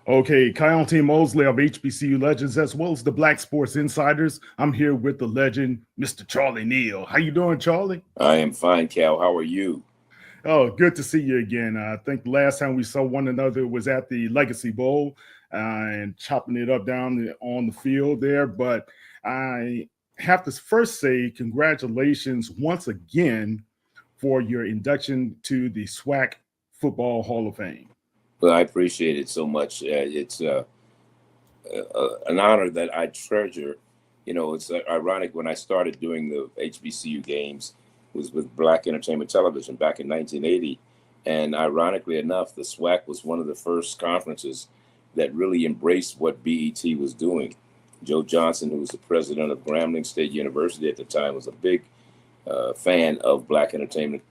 Okay, Kyle T. Mosley of HBCU Legends, as well as the Black Sports Insiders. I'm here with the legend, Mr. Charlie Neal. How you doing, Charlie? I am fine, Cal. How are you? Oh, good to see you again. I think the last time we saw one another was at the Legacy Bowl and chopping it up on the field there. But I have to first say congratulations once again for your induction to the SWAC Football Hall of Fame. Well, I appreciate it so much. It's an honor that I treasure. It's ironic when I started doing the HBCU games was with Black Entertainment Television back in 1980. And ironically enough, the SWAC was one of the first conferences that really embraced what BET was doing. Joe Johnson, who was the president of Grambling State University at the time, was a big fan of Black Entertainment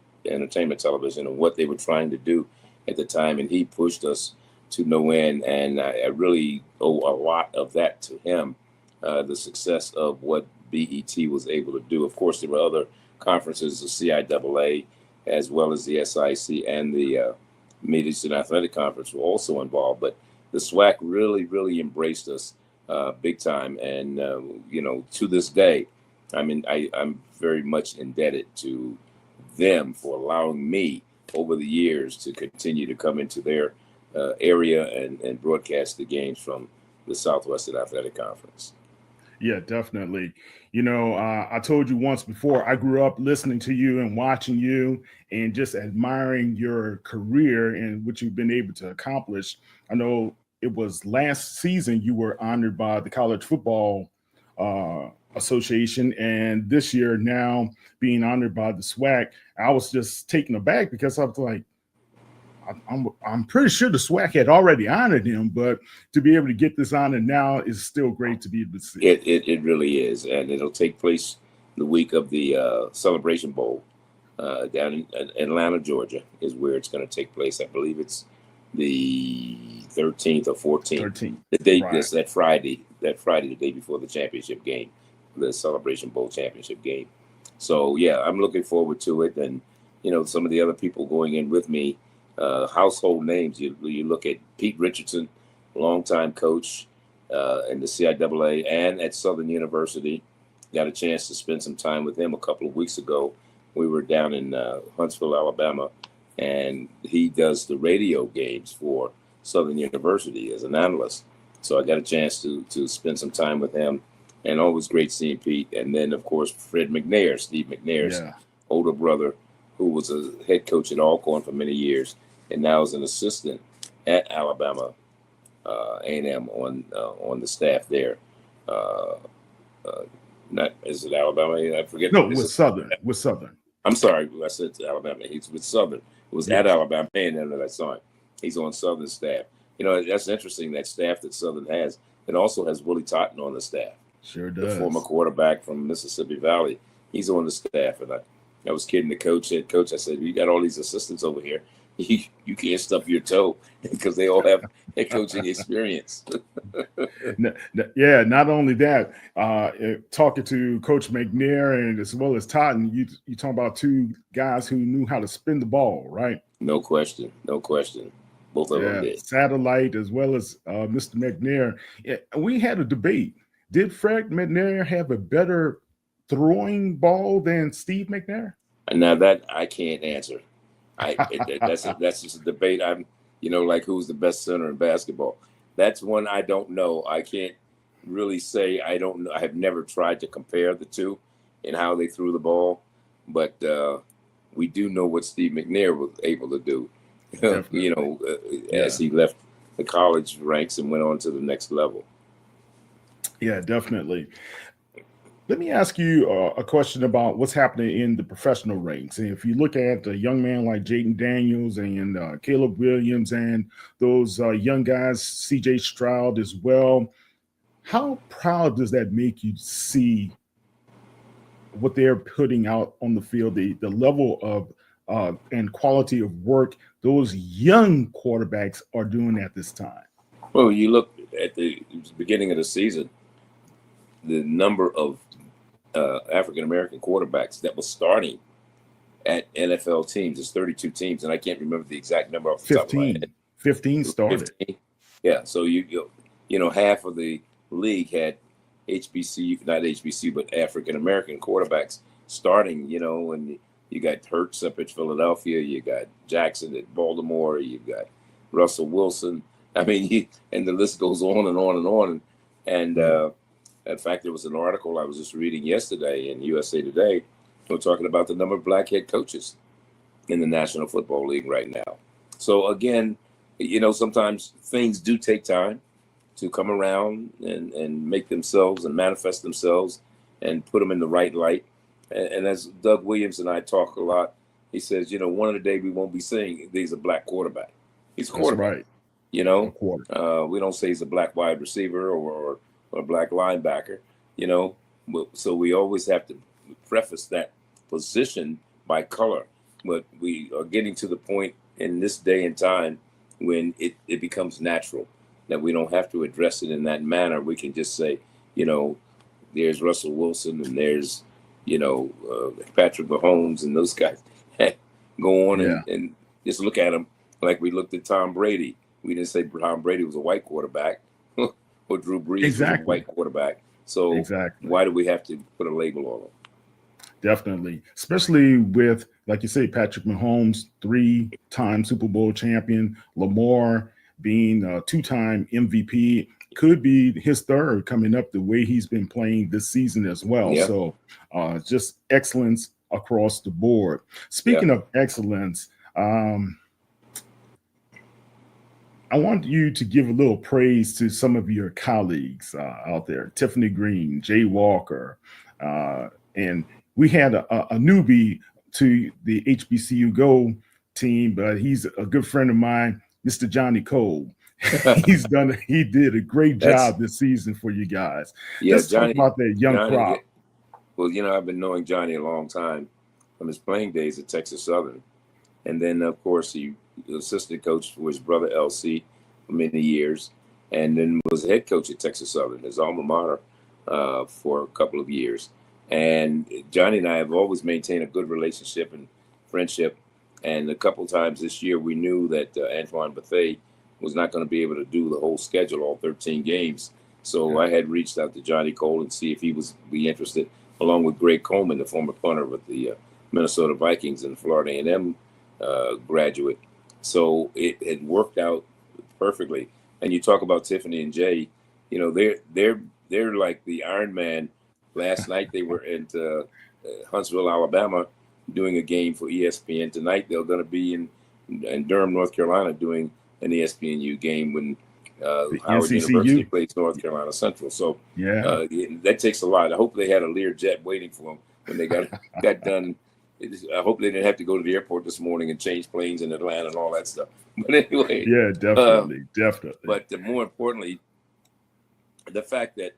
Television and what they were trying to do at the time. And he pushed us to no end. And I really owe a lot of that to him, the success of what BET was able to do. Of course, there were other conferences, the CIAA, as well as the SIAC and the Mid-Eastern Athletic Conference were also involved. But the SWAC really, really embraced us big time. And, to this day, I'm very much indebted to them for allowing me over the years to continue to come into their area and broadcast the games from the Southwestern Athletic Conference. Yeah, definitely. I told you once before, I grew up listening to you and watching you and just admiring your career and what you've been able to accomplish. I know it was last season you were honored by the College Football Association, and this year now being honored by the SWAC. I was just taken aback because I was like, I'm pretty sure the SWAC had already honored him, but to be able to get this honor now is still great to be able to see. It really is, and it'll take place the week of the Celebration Bowl down in Atlanta, Georgia, is where it's going to take place. I believe it's the 13th or 14th. The date is that Friday, the day before the championship game, the Celebration Bowl championship game. So yeah, I'm looking forward to it, and some of the other people going in with me. Household names. You look at Pete Richardson, longtime coach in the CIAA and at Southern University. Got a chance to spend some time with him a couple of weeks ago. We were down in Huntsville, Alabama, and he does the radio games for Southern University as an analyst. So I got a chance to spend some time with him, and always great seeing Pete. And then, of course, Fred McNair, Steve McNair's older brother, who was a head coach at Alcorn for many years, and now is an assistant at Alabama A&M on the staff there. Not is it Alabama? I forget. No, with Southern. With Southern. I'm sorry, I said Alabama. He's with Southern. It was at Alabama A&M that I saw him. He's on Southern staff. That's interesting. That staff that Southern has. It also has Willie Totten on the staff. Sure does. The former quarterback from Mississippi Valley. He's on the staff, and I was kidding the head coach. I said, "You got all these assistants over here. You can't stub your toe because they all have head coaching experience." Yeah, not only that, talking to Coach McNair and as well as Totten, you talking about two guys who knew how to spin the ball, right? No question. Both of them did. Satellite as well as Mr. McNair. Yeah, we had a debate. Did Fred McNair have a better throwing ball than Steve McNair? Now that I can't answer. That's just a debate. I'm, like who's the best center in basketball. That's one I don't know. I can't really say. I don't know. I have never tried to compare the two and how they threw the ball, but we do know what Steve McNair was able to do. As he left the college ranks and went on to the next level. Yeah, definitely. Let me ask you a question about what's happening in the professional ranks. And if you look at a young man like Jaden Daniels and Caleb Williams and those young guys, CJ Stroud as well, how proud does that make you to see what they're putting out on the field, the level of and quality of work those young quarterbacks are doing at this time? Well, you look at the beginning of the season, the number of African-American quarterbacks that was starting at NFL teams is 32 teams, and I can't remember the exact number off the top of my head. 15 started. 15. Yeah. So half of the league had HBCU, not HBCU, but African American quarterbacks starting. And you got Hurts up at Philadelphia, you got Jackson at Baltimore, you've got Russell Wilson. I mean, and the list goes on and on and on. And in fact, there was an article I was just reading yesterday in USA Today. We're talking about the number of black head coaches in the National Football League right now. So again, sometimes things do take time to come around and make themselves and manifest themselves and put them in the right light. And as Doug Williams and I talk a lot, he says, one of the days we won't be saying he's a black quarterback. He's a quarterback. That's right. We don't say he's a black wide receiver or a black linebacker, So we always have to preface that position by color. But we are getting to the point in this day and time when it becomes natural that we don't have to address it in that manner. We can just say, there's Russell Wilson and there's, Patrick Mahomes and those guys. Go on and just look at them like we looked at Tom Brady. We didn't say Tom Brady was a white quarterback or Drew Brees was a white quarterback. So why do we have to put a label on them? Definitely, especially with, like you say, Patrick Mahomes, 3-time Super Bowl champion, Lamar being a 2-time MVP, could be his third coming up the way he's been playing this season as well. Yeah. So just excellence across the board. Speaking of excellence, I want you to give a little praise to some of your colleagues out there, Tiffany Green, Jay Walker, and we had a newbie to the HBCU Go team, but he's a good friend of mine, Mr. Johnny Cole. He did a great job this season for you guys. Yeah, Let's talk about that young crop. Well, I've been knowing Johnny a long time from his playing days at Texas Southern. And then, of course, he was assistant coach for his brother LC for many years, and then was head coach at Texas Southern, his alma mater, for a couple of years. And Johnny and I have always maintained a good relationship and friendship. And a couple times this year, we knew that Antoine Bethea was not going to be able to do the whole schedule, all 13 games. So I had reached out to Johnny Cole and see if he was be interested, along with Greg Coleman, the former punter with the Minnesota Vikings and Florida A&M graduate. So it had worked out perfectly. And you talk about Tiffany and Jay, they're like the Iron Man. Last night they were at Huntsville, Alabama, doing a game for ESPN. Tonight they're going to be in Durham, North Carolina, doing an ESPNU game when Howard University plays North Carolina Central. So that takes a lot. I hope they had a Learjet waiting for them when they got done. I hope they didn't have to go to the airport this morning and change planes in Atlanta and all that stuff. But anyway, definitely. But more importantly, the fact that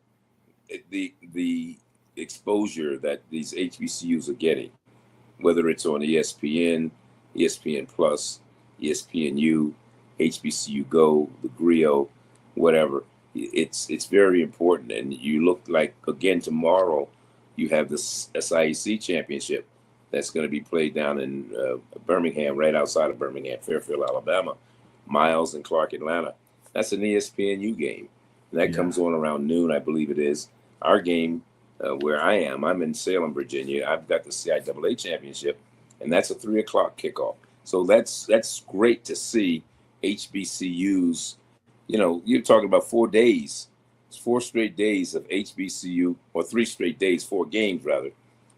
the exposure that these HBCUs are getting, whether it's on ESPN, ESPN Plus, ESPNU, HBCU Go, the Griot, whatever, it's very important. And you look like, again, tomorrow you have the SIAC Championship that's going to be played down in Birmingham, right outside of Birmingham, Fairfield, Alabama, Miles and Clark, Atlanta. That's an ESPNU game. And that comes on around noon, I believe it is. Our game, where I'm in Salem, Virginia. I've got the CIAA Championship, and that's a 3:00 kickoff. So that's great to see HBCUs. You're talking about 4 days. It's 4 straight days of HBCU, or 3 straight days, 4 games rather,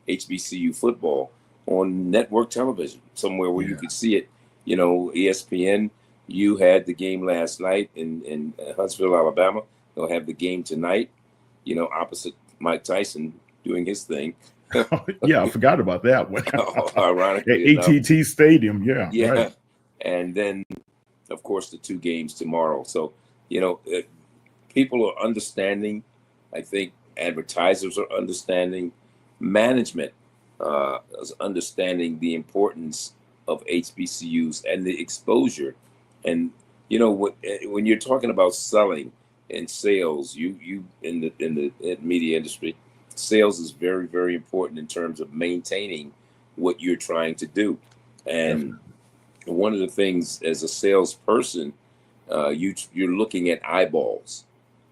HBCU football on network television, somewhere where you could see it. ESPN, you had the game last night in Huntsville, Alabama. They'll have the game tonight, opposite Mike Tyson doing his thing. I forgot about that one. Ironically, at AT&T Stadium, right. And then, of course, the 2 games tomorrow. So, people are understanding. I think advertisers are understanding. Management is understanding the importance of HBCUs and the exposure. And when you're talking about selling and sales, you in the media industry, sales is very, very important in terms of maintaining what you're trying to do. And one of the things as a salesperson you're looking at eyeballs.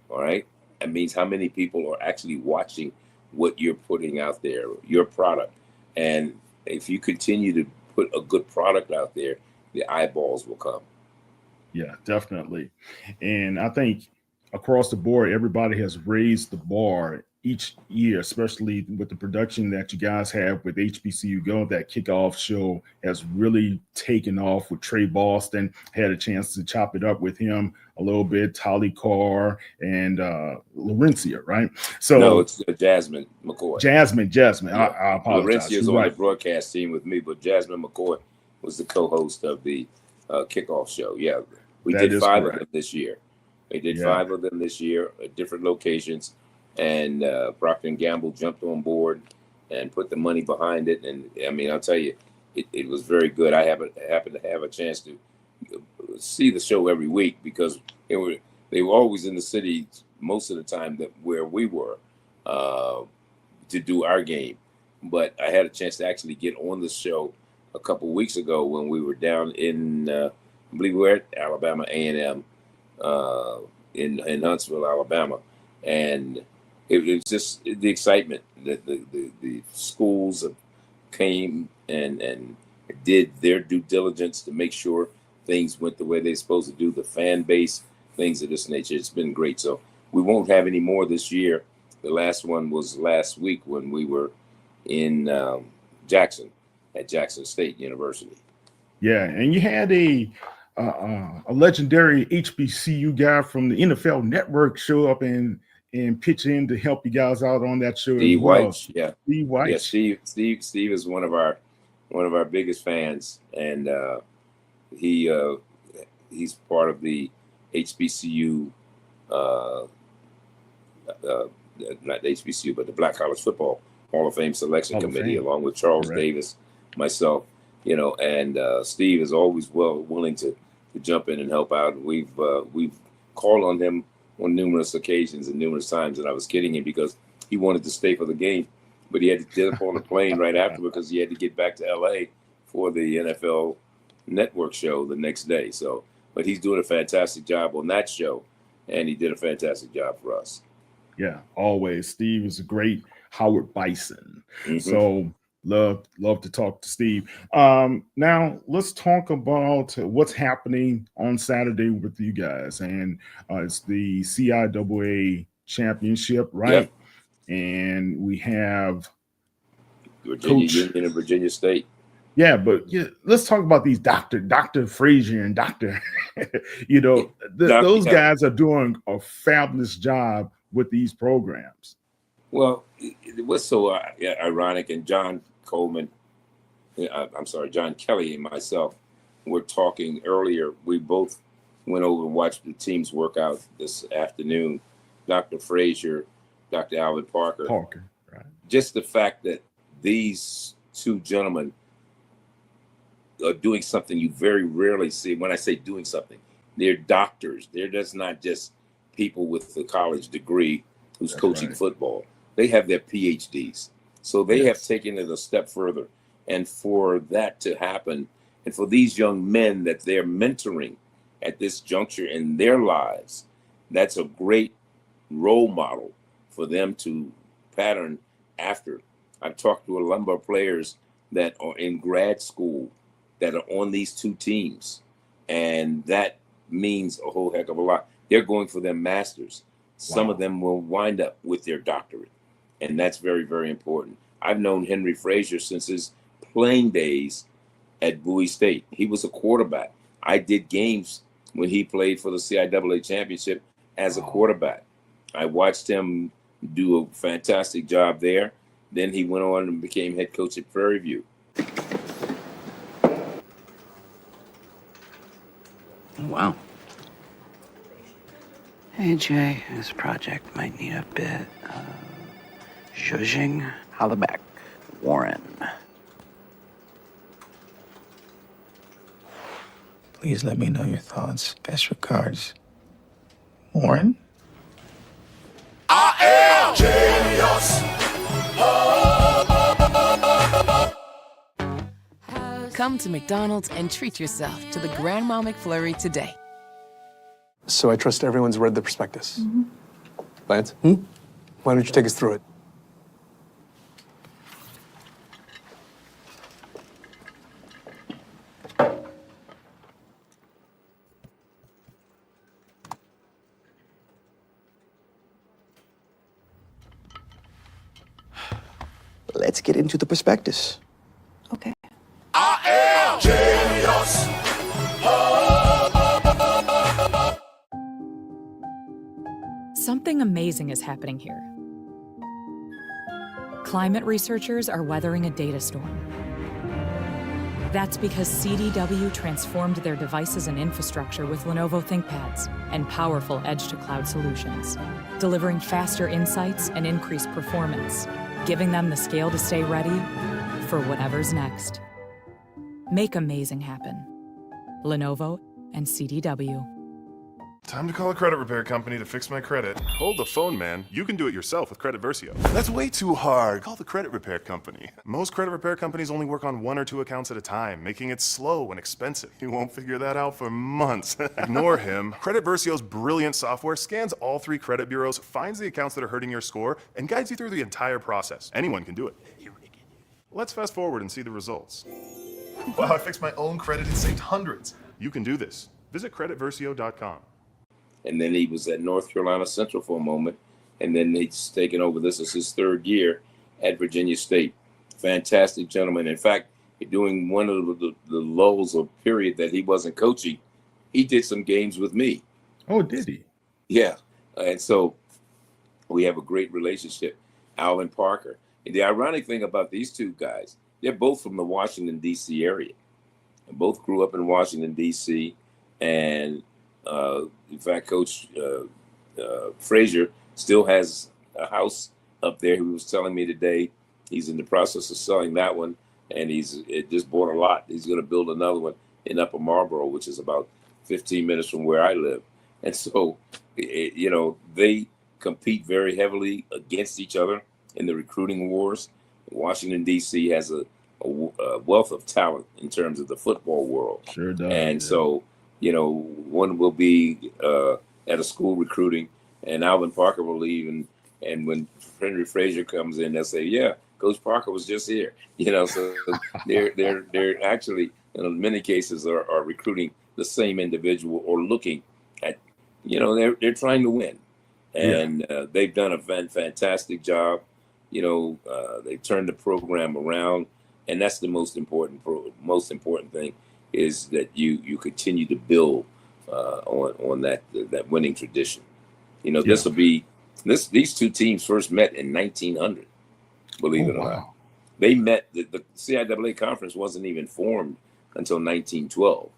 All right, that means how many people are actually watching what you're putting out there, your product. And if you continue to put a good product out there, the eyeballs will come. Yeah, definitely. And I think across the board, everybody has raised the bar each year, especially with the production that you guys have with HBCU Go. That kickoff show has really taken off with Trey Boston. Had a chance to chop it up with him a little bit, Tolly Carr and Laurencia, right? So No, it's Jasmine McCoy. Jasmine. Yeah. I apologize. Laurencia is on the broadcast team with me, but Jasmine McCoy was the co-host of the kickoff show. Yeah, we did 5 of them this year. We did 5 of them this year at different locations, and Procter & Gamble jumped on board and put the money behind it. And I mean, I'll tell you, it was very good. I happened to have a chance to see the show every week because they were always in the city most of the time where we were to do our game. But I had a chance to actually get on the show a couple weeks ago when we were down in, I believe we were at Alabama A&M in Huntsville, Alabama. And it was just the excitement that the schools came and did their due diligence to make sure things went the way they're supposed to do, the fan base, things of this nature. It's been great. So we won't have any more this year. The last one was last week when we were in Jackson at Jackson State University. Yeah, and you had a legendary HBCU guy from the NFL Network show up and pitch in to help you guys out on that show. Steve White, yeah. Steve White. Yeah, Steve is one of our biggest fans, and he's part of the HBCU, not the HBCU, but the Black College Football Hall of Fame Selection Committee, along with Charles Davis, myself, and Steve is always willing to jump in and help out. We've called on him on numerous occasions and numerous times, and I was kidding him because he wanted to stay for the game, but he had to get up on a plane right after because he had to get back to LA for the NFL Network show the next day. So, but he's doing a fantastic job on that show, and he did a fantastic job for us. Yeah, always. Steve is a great Howard Bison. Mm-hmm. So love to talk to Steve. Now let's talk about what's happening on Saturday with you guys, and it's the CIAA Championship, right? Yep. And we have Virginia Union and Virginia State. Yeah, but let's talk about these Dr. Frazier and Dr. Those guys are doing a fabulous job with these programs. Well, it was so ironic, and John Kelly and myself were talking earlier. We both went over and watched the teams work out this afternoon. Dr. Frazier, Dr. Alvin Parker. Right. Just the fact that these two gentlemen are doing something you very rarely see. When I say doing something, they're doctors. They're just not just people with a college degree who's coaching football. They have their PhDs. So they have taken it a step further. And for that to happen, and for these young men that they're mentoring at this juncture in their lives, that's a great role model for them to pattern after. I've talked to a number of players that are in grad school that are on these two teams, and that means a whole heck of a lot. They're going for their masters. Some of them will wind up with their doctorate, and that's very, very important. I've known Henry Frazier since his playing days at Bowie State. He was a quarterback. I did games when he played for the CIAA Championship as a quarterback. I watched him do a fantastic job there. Then he went on and became head coach at Prairie View. Wow. Hey, Jay, this project might need a bit of zhuzhing. Holla back, Warren. Please let me know your thoughts. Best regards, Warren. I am genius. Come to McDonald's and treat yourself to the Grandma McFlurry today. So I trust everyone's read the prospectus. Lance, why don't you take us through it? Let's get into the prospectus. Okay. I am genius. Something amazing is happening here. Climate researchers are weathering a data storm. That's because CDW transformed their devices and infrastructure with Lenovo ThinkPads and powerful edge-to-cloud solutions, delivering faster insights and increased performance, giving them the scale to stay ready for whatever's next. Make amazing happen. Lenovo and CDW. Time to call a credit repair company to fix my credit. Hold the phone, man. You can do it yourself with Credit Versio. That's way too hard. Call the credit repair company. Most credit repair companies only work on 1 or 2 accounts at a time, making it slow and expensive. You won't figure that out for months. Ignore him. Credit Versio's brilliant software scans all 3 credit bureaus, finds the accounts that are hurting your score, and guides you through the entire process. Anyone can do it. Let's fast forward and see the results. Wow, I fixed my own credit and saved hundreds. You can do this. Visit creditversio.com. And then he was at North Carolina Central for a moment, and then he's taken over. This is his 3rd year at Virginia State. Fantastic gentleman. In fact, during one of the lulls or period that he wasn't coaching, he did some games with me. Oh, did he? Yeah. And so we have a great relationship. Alvin Parker. And the ironic thing about these two guys, they're both from the Washington, D.C. area. And both grew up in Washington, D.C. And in fact, Coach Frazier still has a house up there. He was telling me today he's in the process of selling that one, and it just bought a lot. He's going to build another one in Upper Marlboro, which is about 15 minutes from where I live. And so, they compete very heavily against each other in the recruiting wars. Washington, D.C. has a wealth of talent in terms of the football world. Sure does. And so, one will be at a school recruiting, and Alvin Parker will leave, and when Henry Frazier comes in, they'll say, "Yeah, Coach Parker was just here." So they're actually, in many cases, are recruiting the same individual or looking at, they're trying to win, and they've done a fantastic job. They turned the program around, and that's the most important thing. Is that you continue to build on that winning tradition. This will be these two teams first met in 1900. Believe it or not, they met. The CIAA conference wasn't even formed until 1912,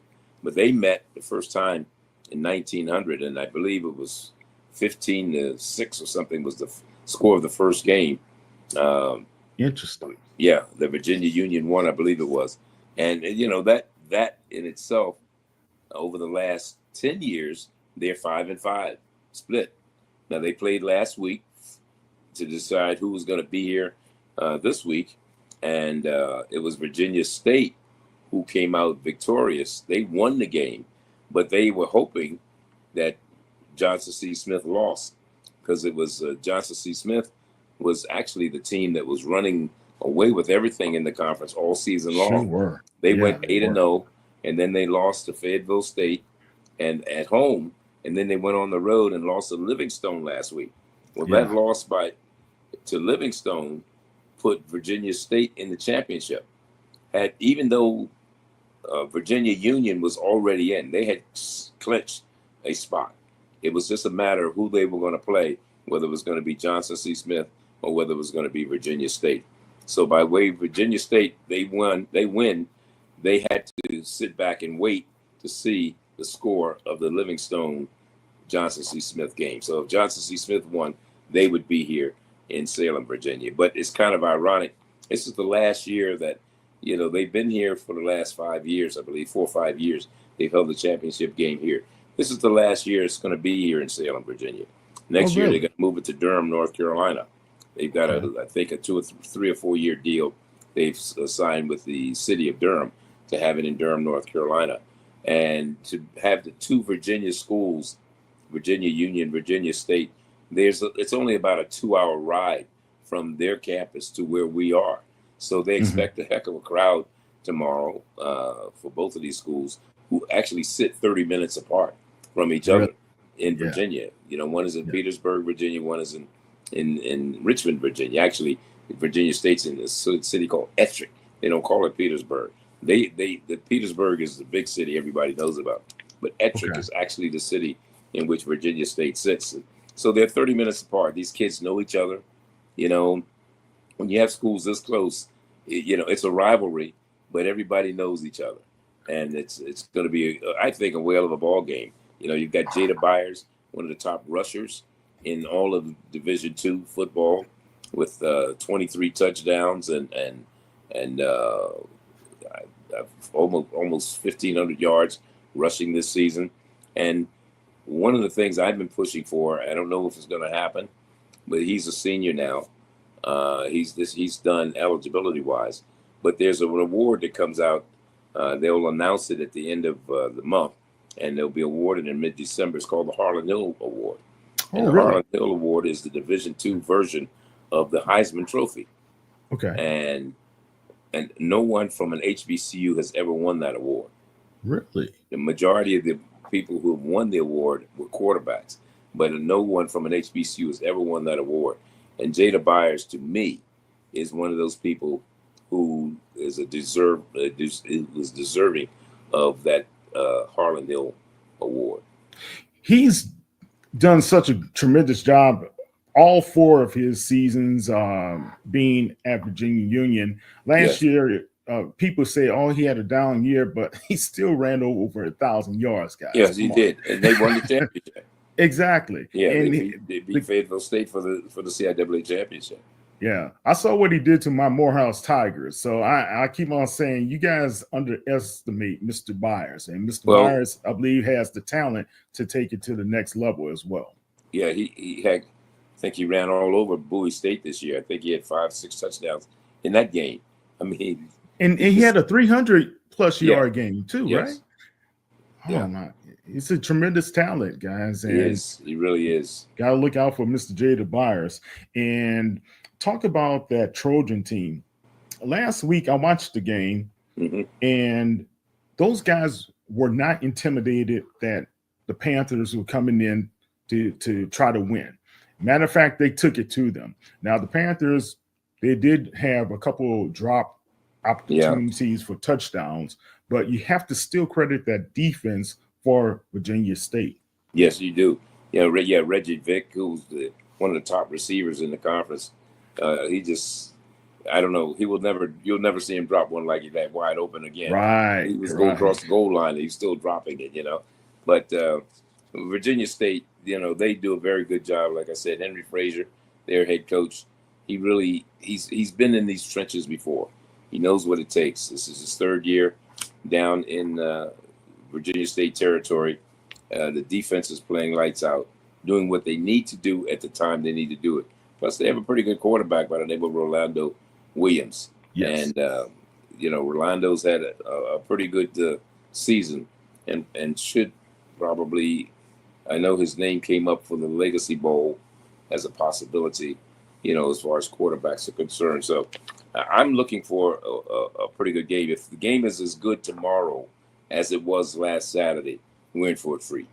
but they met the first time in 1900, and I believe it was 15-6 or something was the score of the first game. Interesting. Yeah, the Virginia Union won, I believe it was, and that in itself, over the last 10 years, they're 5-5 split. Now they played last week to decide who was going to be here this week, and it was Virginia State who came out victorious. They won the game, but they were hoping that Johnson C. Smith lost, because it was Johnson C. Smith was actually the team that was running away with everything in the conference all season long. Sure. They went 8-0, and then they lost to Fayetteville State and at home, and then they went on the road and lost to Livingstone last week. Well, that loss to Livingstone put Virginia State in the championship. Even though Virginia Union was already in, they had clinched a spot. It was just a matter of who they were going to play, whether it was going to be Johnson C. Smith or whether it was going to be Virginia State. So by way of Virginia State, they win. They had to sit back and wait to see the score of the Livingstone Johnson C. Smith game. So if Johnson C. Smith won, they would be here in Salem, Virginia. But it's kind of ironic. This is the last year that, they've been here for the last 5 years, I believe, 4 or 5 years. They've held the championship game here. This is the last year it's going to be here in Salem, Virginia. Next year, they're going to move it to Durham, North Carolina. They've got, I think, a 2 or 3 or 4 year deal they've signed with the city of Durham to have it in Durham, North Carolina. And to have the 2 Virginia schools Virginia Union, Virginia State, it's only about a 2-hour ride from their campus to where we are. So they expect a heck of a crowd tomorrow for both of these schools, who actually sit 30 minutes apart from each other in Virginia. You know, one is in Petersburg, Virginia, one is in Richmond, Virginia. Actually, Virginia State's in a city called Ettrick. They don't call it Petersburg. The Petersburg is the big city everybody knows about, but Ettrick is actually the city in which Virginia State sits. So they're 30 minutes apart. These kids know each other. You know, when you have schools this close, you know, it's a rivalry, but everybody knows each other. And it's going to be, I think, a whale of a ball game. You know, you've got Jada Byers, one of the top rushers in all of Division II football, with 23 touchdowns and almost 1,500 yards rushing this season. And one of the things I've been pushing for, I don't know if it's going to happen, but he's a senior now. He's done eligibility wise, but there's an award that comes out. They'll announce it at the end of the month, and they'll be awarded in mid-December. It's called the Charlie Neal Award. And the Charlie Neal Award is the Division II version of the Heisman Trophy. Okay. And no one from an HBCU has ever won that award. Really? The majority of the people who have won the award were quarterbacks, but no one from an HBCU has ever won that award. And Jada Byers, to me, is one of those people who is was deserving of that Harlan Hill Award. He's done such a tremendous job all 4 of his seasons being at Virginia Union. Last year, people say, "Oh, he had a down year," but he still ran over 1,000 yards, guys. Yes, he did, and they won the championship. Exactly. Yeah, and they beat Fayetteville State for the CIAA championship. Yeah, I saw what he did to my Morehouse Tigers. So I keep on saying, you guys underestimate Mr. Byers, and Mr. Byers, I believe, has the talent to take it to the next level as well. Yeah, he had, I think he ran all over Bowie State this year. I think he had 5-6 touchdowns in that game. I mean, and he had a 300+ yard game too, right? Yeah. Oh my. It's a tremendous talent, guys. And he really is. Got to look out for Mr. Jada Byers. And talk about that Trojan team. Last week, I watched the game, and those guys were not intimidated that the Panthers were coming in to try to win. Matter of fact, they took it to them. Now, the Panthers, they did have a couple drop opportunities for touchdowns, but you have to still credit that defense for Virginia State. Yes, you do. Reggie Vick, who's one of the top receivers in the conference. He just, I don't know. You'll never see him drop one like that wide open again. Right. He was going across the goal line and he's still dropping it, you know. But Virginia State, you know, they do a very good job. Like I said, Henry Frazier, their head coach, he's been in these trenches before. He knows what it takes. This is his 3rd year down in Virginia State territory. The defense is playing lights out, doing what they need to do at the time they need to do it. Plus, they have a pretty good quarterback by the name of Rolando Williams. Yes. And, you know, Rolando's had a pretty good season and should probably, I know his name came up for the Legacy Bowl as a possibility, you know, as far as quarterbacks are concerned. So I'm looking for a pretty good game. If the game is as good tomorrow as it was last Saturday, we're in for a treat.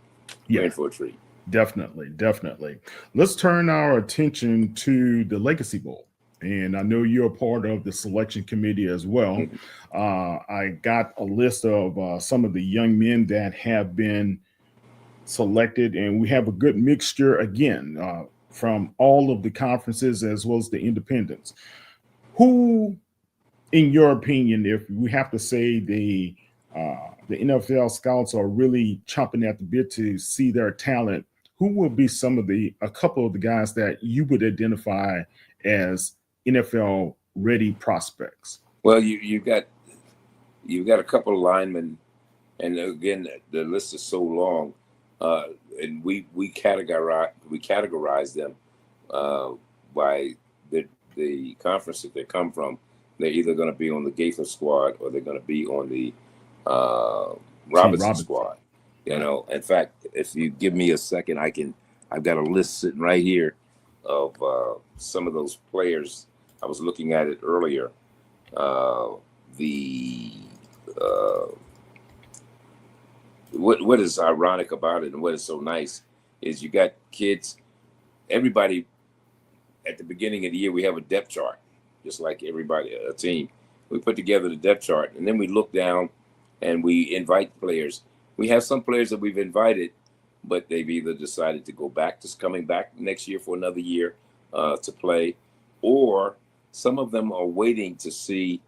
Yeah. We're in for a treat. Definitely. Let's turn our attention to the Legacy Bowl. And I know you're a part of the selection committee as well. I got a list of some of the young men that have been selected, and we have a good mixture again from all of the conferences as well as the independents. Who, in your opinion, if we have to say the NFL scouts are really chomping at the bit to see their talent, who will be a couple of the guys that you would identify as NFL ready prospects? Well, you've got a couple of linemen, and again, the list is so long, and we categorize them by the conference that they come from. They're either going to be on the Gaither squad or they're going to be on the Robinson squad. You know, in fact, if you give me a second, I've got a list sitting right here of some of those players. I was looking at it earlier. What is ironic about it and what is so nice is you got kids, everybody at the beginning of the year, we have a depth chart, just like everybody, a team. We put together the depth chart and then we look down and we invite players. We have some players that we've invited, but they've either decided to go back to coming back next year for another year to play, or some of them are waiting to see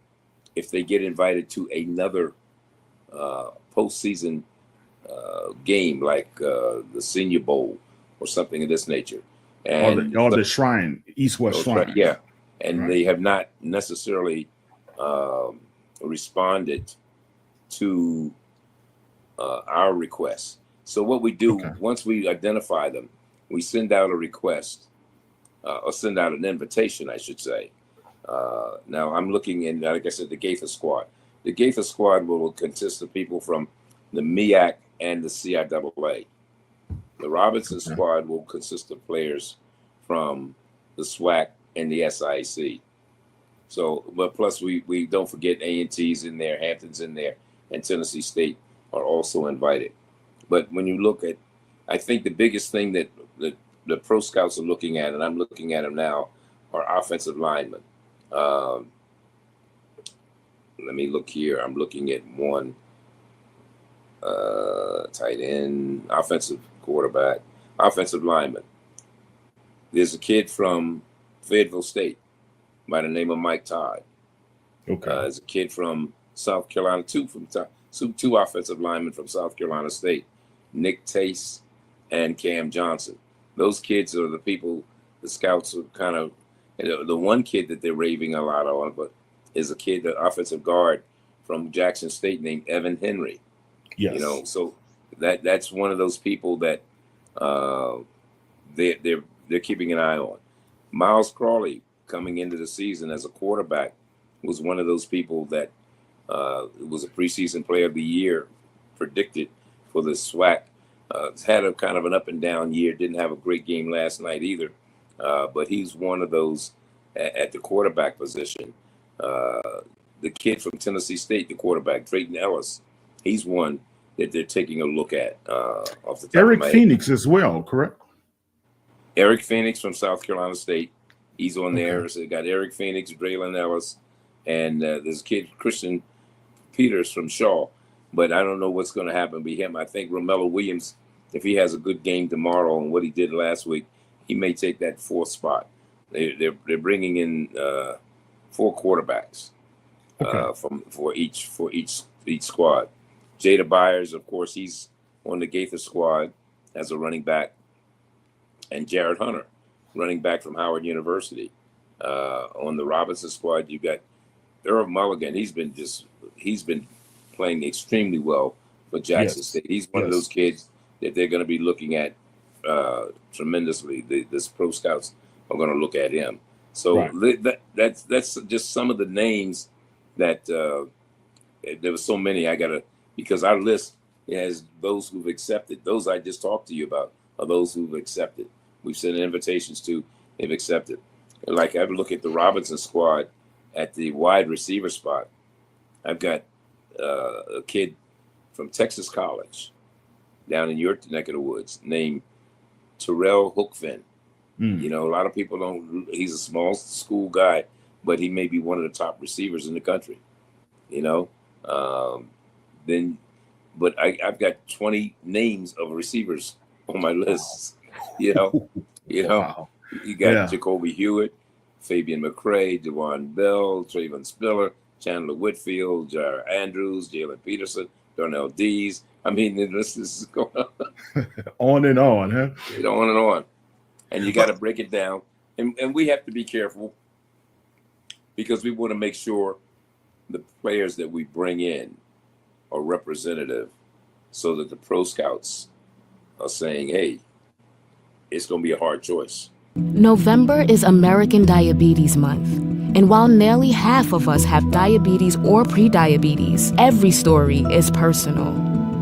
if they get invited to another postseason game like the Senior Bowl or something of this nature. And or the Shrine, East-West Shrine. Yeah, and they have not necessarily responded to our requests. So what we do, once we identify them, we send out a request or send out an invitation, I should say. Now I'm looking in, like I said, the Gaither squad. The Gaither squad will consist of people from the MEAC and the CIAA. The Robinson squad will consist of players from the SWAC and the SIAC. So, but plus we don't forget A&T's in there, Hampton's in there, and Tennessee State are also invited. But when you look at, I think the biggest thing that the pro scouts are looking at, and I'm looking at them now, are offensive linemen. Let me look here. I'm looking at one tight end, offensive quarterback, offensive lineman. There's a kid from Fayetteville State by the name of Mike Todd. There's a kid from South Carolina, two offensive linemen from South Carolina State, Nick Tace and Cam Johnson. Those kids are the people the scouts are kind of, the one kid that they're raving a lot on, but is a kid, the offensive guard from Jackson State named Evan Henry. Yes. You know, so that's one of those people that they're keeping an eye on. Miles Crawley, coming into the season as a quarterback, was one of those people that was a preseason player of the year predicted for the SWAC. Had a kind of an up and down year, didn't have a great game last night either, but he's one of those at the quarterback position. The kid from Tennessee State, the quarterback, Drayton Ellis, he's one that they're taking a look at. Off the top Eric of my Phoenix head. as well, correct? Eric Phoenix from South Carolina State, he's on there. So they got Eric Phoenix, Drayton Ellis, and there's a kid, Christian Peters from Shaw. But I don't know what's going to happen with him. I think Romello Williams, if he has a good game tomorrow and what he did last week, he may take that fourth spot. They're bringing in 4 quarterbacks for each squad. Jada Byers, of course, he's on the Gaither squad as a running back, and Jared Hunter, running back from Howard University. On the Robinson squad, you got Earl Mulligan. He's been playing extremely well for Jackson State. He's one of those kids that they're going to be looking at tremendously. This pro scouts are going to look at him. So that's just some of the names that there were so many. Because our list has those who've accepted. Those I just talked to you about are those who've accepted. We've sent invitations to, they've accepted. Like I look at the Robinson squad at the wide receiver spot. I've got a kid from Texas College down in your neck of the woods named Terrell Hookfin. You know, a lot of people don't, he's a small school guy, but he may be one of the top receivers in the country, you know. But I've got 20 names of receivers on my list, you know. Wow. You got Jacoby Hewitt, Fabian McCray, DeJuan Bell, Trayvon Spiller, Chandler Whitfield, Jair Andrews, Jalen Peterson, Darnell Dees. I mean, the list is going on and on, huh? On and on. And you got to break it down. And we have to be careful because we want to make sure the players that we bring in are representative so that the pro scouts are saying, hey, it's going to be a hard choice. November is American Diabetes Month. And while nearly half of us have diabetes or prediabetes, every story is personal.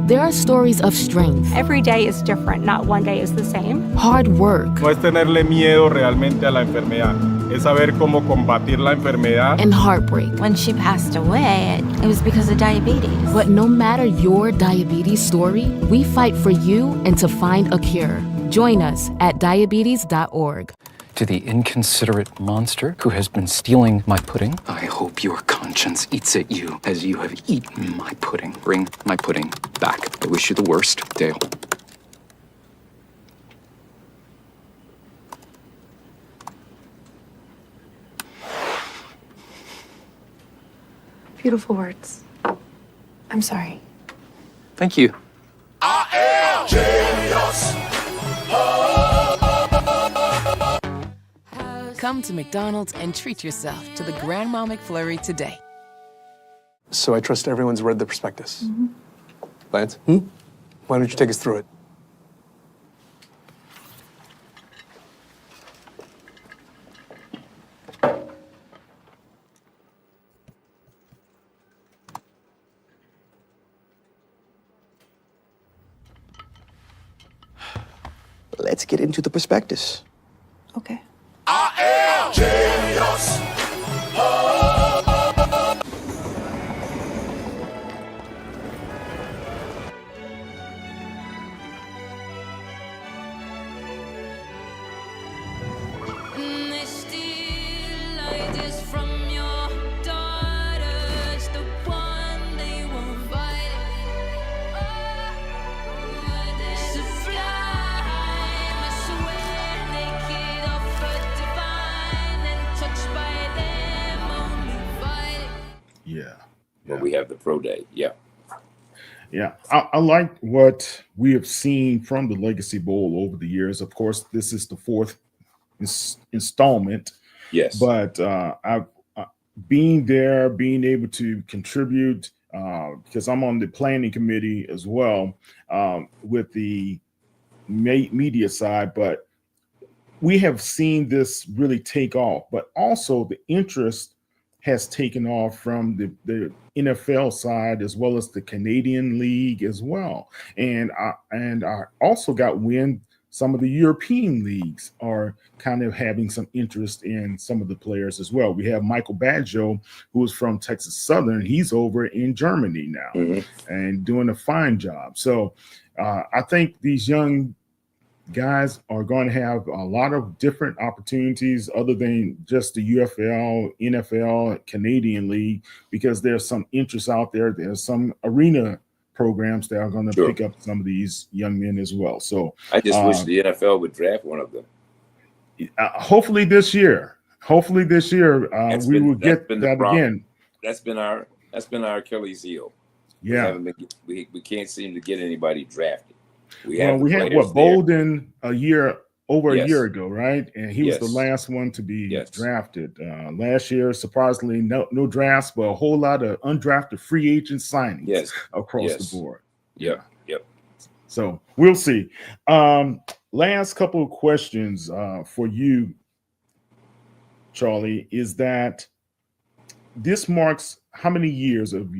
there are stories of strength, Every day is different, not one day is the same. hard work, No es tenerle miedo realmente a la enfermedad, es saber cómo combatir la enfermedad. and heartbreak. When she passed away, it was because of diabetes. But no matter your diabetes story, we fight for you and to find a cure. Join us at diabetes.org. To the inconsiderate monster who has been stealing my pudding, I hope your conscience eats at you as you have eaten my pudding. Bring my pudding back. I wish you the worst, Dale. Beautiful words. I'm sorry. Thank you. Come to McDonald's and treat yourself to the Grandma McFlurry today. So I trust everyone's read the prospectus. Lance? Why don't you take us through it? Let's get into the prospectus. Okay. Genius. But we have the pro day. Yeah. Yeah, I like what we have seen from the Legacy Bowl over the years. Of course, this is the fourth installment. Yes. But I've being there, being able to contribute, because I'm on the planning committee as well with the media side. But we have seen this really take off. But also the interest has taken off from the NFL side as well as the Canadian League as well. And I also got wind some of the European leagues are kind of having some interest in some of the players as well. We have Michael Badjo, who is from Texas Southern. He's over in Germany now and doing a fine job. So I think these young guys are going to have a lot of different opportunities other than just the UFL, NFL, Canadian League, because there's some interest out there. There's some arena programs that are going to pick up some of these young men as well. So I just wish the NFL would draft one of them. Hopefully this year. Hopefully this year we will get that again. That's been our Achilles heel. Yeah, we can't seem to get anybody drafted. We had Bolden a year ago, right? And he was the last one to be drafted. Last year, surprisingly, no drafts, but a whole lot of undrafted free agent signings across the board. Yep. So we'll see. Last couple of questions for you, Charlie, is that this marks how many years of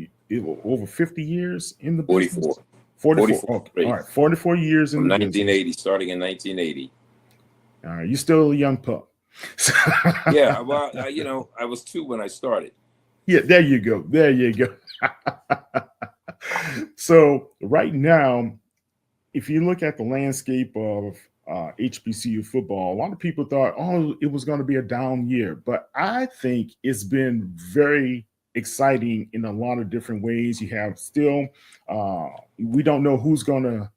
over 50 years in the business? 44. Okay. All right, 44 years in from the 1980, business. starting in 1980. All right, you're still a young pup. Yeah, well, I was 2 when I started. Yeah, there you go. There you go. So right now, if you look at the landscape of HBCU football, a lot of people thought, it was going to be a down year. But I think it's been very exciting in a lot of different ways. You have still, we don't know who's going to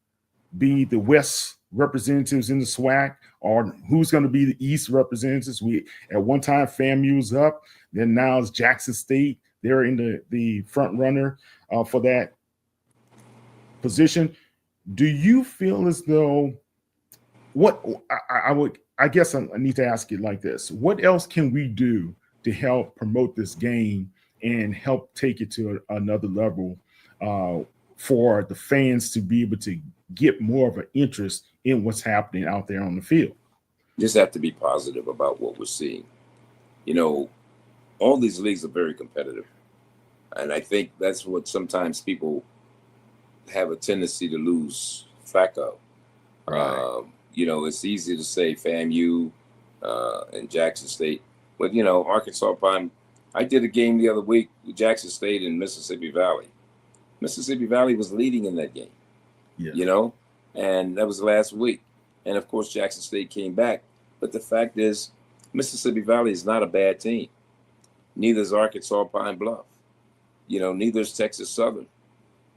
be the West representatives in the SWAC or who's going to be the East representatives. We at one time FAMU was up, then now it's Jackson State. They're in the front runner for that position. Do you feel as though I guess I need to ask you like this: what else can we do to help promote this game and help take it to another level for the fans to be able to get more of an interest in what's happening out there on the field? Just have to be positive about what we're seeing. All these leagues are very competitive. And I think that's what sometimes people have a tendency to lose track of. Right. You know, it's easy to say FAMU and Jackson State, but you know, Arkansas Pine. I did a game the other week with Jackson State and Mississippi Valley. Mississippi Valley was leading in that game. Yeah. You know, and that was last week. And of course, Jackson State came back. But the fact is, Mississippi Valley is not a bad team. Neither is Arkansas Pine Bluff. You know, neither is Texas Southern.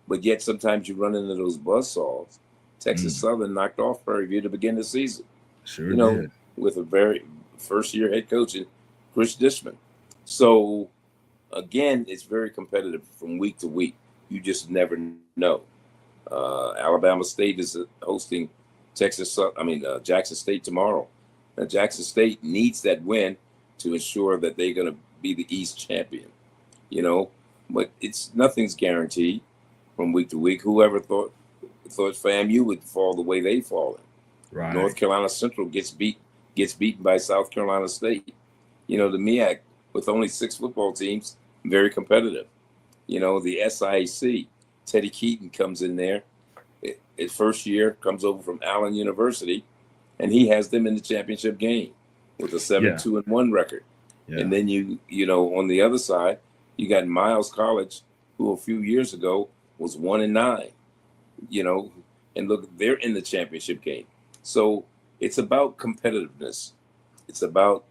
But yet sometimes you run into those buzzsaws. Texas Southern knocked off Prairie View to begin the season. Sure you know, did. with a very first-year head coach, Chris Dishman. So, again, it's very competitive from week to week. You just never know. Alabama State is hosting Jackson State tomorrow. Now, Jackson State needs that win to ensure that they're going to be the East champion. You know, but nothing's guaranteed from week to week. Whoever thought FAMU would fall the way they've fallen. Right. North Carolina Central gets beaten by South Carolina State. You know, the MEAC with only 6 football teams, very competitive. You know, the SIAC, Teddy Keaton comes in there. His first year comes over from Allen University, and he has them in the championship game with a 7-2-1 record. Yeah. And then you know, on the other side, you got Miles College, who a few years ago was 1-9. You know, and look, they're in the championship game. So it's about competitiveness. It's about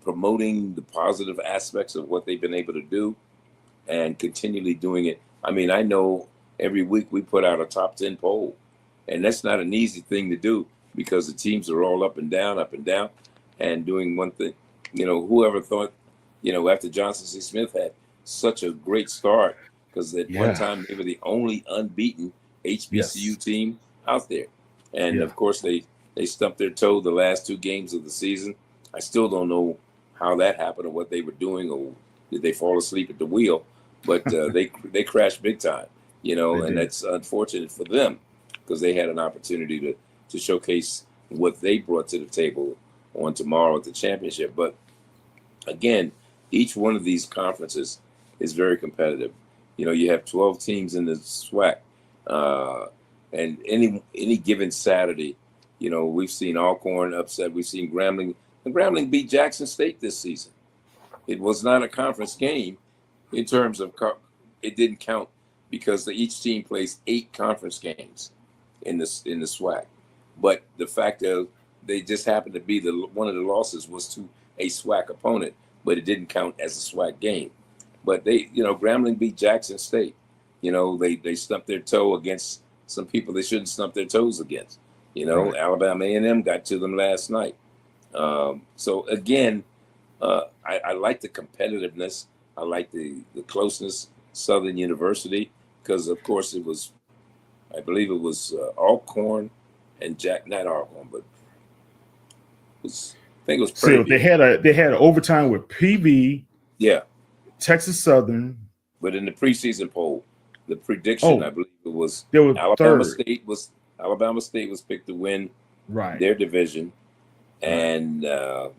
promoting the positive aspects of what they've been able to do and continually doing it. I mean, I know every week we put out a top 10 poll, and that's not an easy thing to do because the teams are all up and down, and doing one thing. You know, whoever thought, you know, after Johnson C. Smith had such a great start, because at one time they were the only unbeaten HBCU team out there. And of course they stumped their toe the last 2 games of the season. I still don't know how that happened or what they were doing, or did they fall asleep at the wheel, but they crashed big time, you know, and that's unfortunate for them because they had an opportunity to showcase what they brought to the table on tomorrow at the championship. But again, each one of these conferences is very competitive. You know, you have 12 teams in the SWAC, and any given Saturday, you know, we've seen Alcorn upset. We've seen Grambling. And Grambling beat Jackson State this season. It was not a conference game in terms of it didn't count because each team plays 8 conference games in the SWAC. But the fact of they just happened to be one of the losses was to a SWAC opponent, but it didn't count as a SWAC game. But Grambling beat Jackson State. You know, they stumped their toe against some people they shouldn't stump their toes against. You know, Alabama A&M got to them last night. So again, I like the competitiveness. I like the closeness. Southern University, because of course I believe it was Alcorn and not Alcorn, but I think it was. So they had an overtime with PV. Yeah. Texas Southern. But in the preseason poll, the prediction, I believe it was Alabama State was picked to win right their division, and the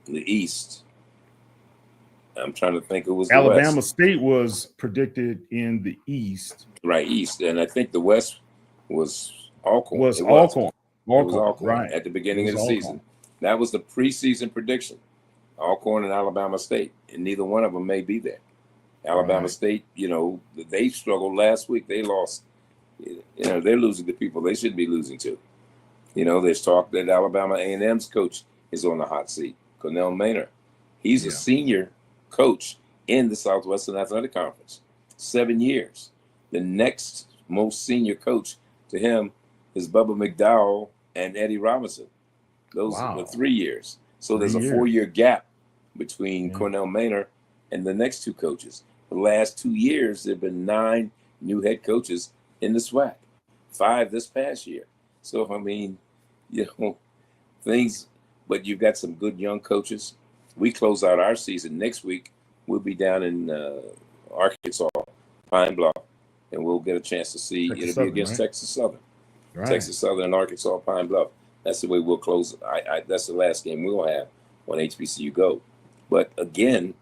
East. I'm trying to think who was the Alabama West. State was predicted in the East. Right, East, and I think the West was Alcorn. Alcorn, right, at the beginning of the season. That was the preseason prediction. Alcorn and Alabama State, and neither one of them may be there. Alabama State, you know, they struggled last week. They lost. You know, they're losing to people they shouldn't be losing to. You know, there's talk that Alabama A&M's coach is on the hot seat, Cornell Maynard. He's a senior coach in the Southwestern Athletic Conference, 7 years. The next most senior coach to him is Bubba McDowell and Eddie Robinson. Those were 3 years. So there's a 4-year gap between Cornell Maynard and the next 2 coaches. The last 2 years, there have been 9 new head coaches in the SWAC, 5 this past year. So, I mean, you know, but you've got some good young coaches. We close out our season next week. We'll be down in Arkansas, Pine Bluff, and we'll get a chance to see. It'll be against Texas Southern. Texas Southern and Arkansas, Pine Bluff. That's the way we'll close. That's the last game we'll have on HBCU Go. But again,